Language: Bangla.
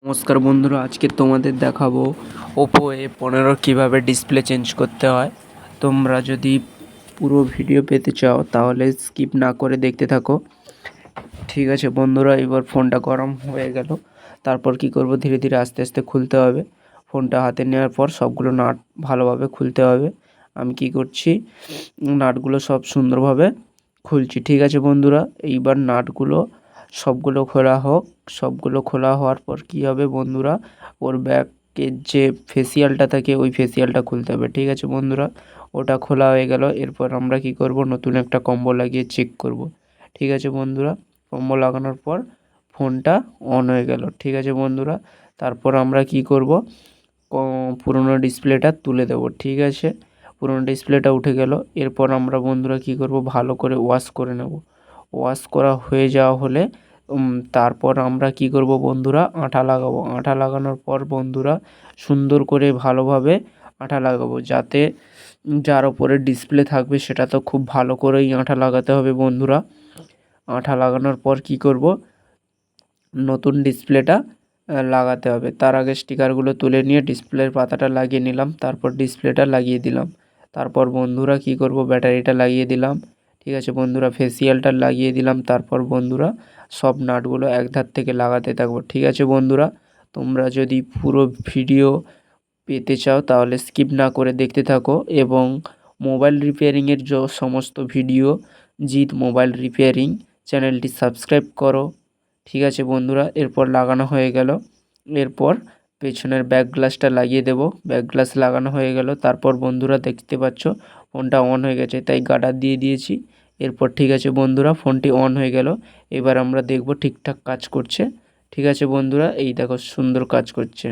নমস্কার বন্ধুরা, আজকে তোমাদের দেখাবো ওপো A15 কীভাবে ডিসপ্লে চেঞ্জ করতে হয়। তোমরা যদি পুরো ভিডিও পেতে চাও তাহলে স্কিপ না করে দেখতে থাকো। ঠিক আছে বন্ধুরা, এবার ফোনটা গরম হয়ে গেল। তারপর কি করব, ধীরে ধীরে আস্তে আস্তে খুলতে হবে। ফোনটা হাতে নেওয়ার পর সবগুলো নাট ভালোভাবে খুলতে হবে। আমি কি করছি, নাটগুলো সব সুন্দরভাবে খুলছি। ঠিক আছে বন্ধুরা, এইবার নাটগুলো সবগুলো খোলা হোক। সবগুলো খোলা হওয়ার পর কী হবে বন্ধুরা, ওর ব্যাকের যে ফেসিয়ালটা থাকে ওই ফেসিয়ালটা খুলতে হবে। ঠিক আছে বন্ধুরা, ওটা খোলা হয়ে গেল। এরপর আমরা কি করব, নতুন একটা কম্বো লাগিয়ে চেক করব। ঠিক আছে বন্ধুরা, কম্বো লাগানোর পর ফোনটা অন হয়ে গেল। ঠিক আছে বন্ধুরা, তারপর আমরা কি করব, পুরোনো ডিসপ্লেটা তুলে দেব। ঠিক আছে, পুরোনো ডিসপ্লেটা উঠে গেল। এরপর আমরা বন্ধুরা কি করব, ভালো করে ওয়াশ করে নেব। ওয়াশ করা হয়ে যাওয়া হলে তারপর আমরা কি করব বন্ধুরা, আঠা লাগাবো। আঠা লাগানোর পর বন্ধুরা সুন্দর করে ভালোভাবে আঠা লাগাবো, যাতে যার ওপরে ডিসপ্লে থাকবে সেটা তো খুব ভালো করেই আঠা লাগাতে হবে বন্ধুরা। আঠা লাগানোর পর কি করব, নতুন ডিসপ্লেটা লাগাতে হবে। তার আগে স্টিকারগুলো তুলে নিয়ে ডিসপ্লের পাতাটা লাগিয়ে নিলাম, তারপর ডিসপ্লেটা লাগিয়ে দিলাম। তারপর বন্ধুরা কি করব, ব্যাটারিটা লাগিয়ে দিলাম। ঠিক আছে বন্ধুরা, ফেসিয়ালটা লাগিয়ে দিলাম। তারপর বন্ধুরা সব নাটগুলো এক ধার থেকে লাগাতে থাকবো। ঠিক আছে বন্ধুরা, তোমরা যদি পুরো ভিডিও পেতে চাও তাহলে স্কিপ না করে দেখতে থাকো, এবং মোবাইল রিপেয়ারিংয়ের সমস্ত ভিডিও জিৎ মোবাইল রিপেয়ারিং চ্যানেলটি সাবস্ক্রাইব করো। ঠিক আছে বন্ধুরা, এরপর লাগানো হয়ে গেল। এরপর পেছনের ব্যাক গ্লাসটা লাগিয়ে দেব। ব্যাক গ্লাস লাগানো হয়ে গেল। তারপর বন্ধুরা দেখতে পাচ্ছ ফোনটা অন হয়ে গেছে, তাই গার্ডার দিয়ে দিয়েছি। এরপর ঠিক আছে বন্ধুরা, ফোনটি অন হয়ে গেল। এবার আমরা দেখব ঠিকঠাক কাজ করছে। ঠিক আছে বন্ধুরা, এই দেখো সুন্দর কাজ করছে।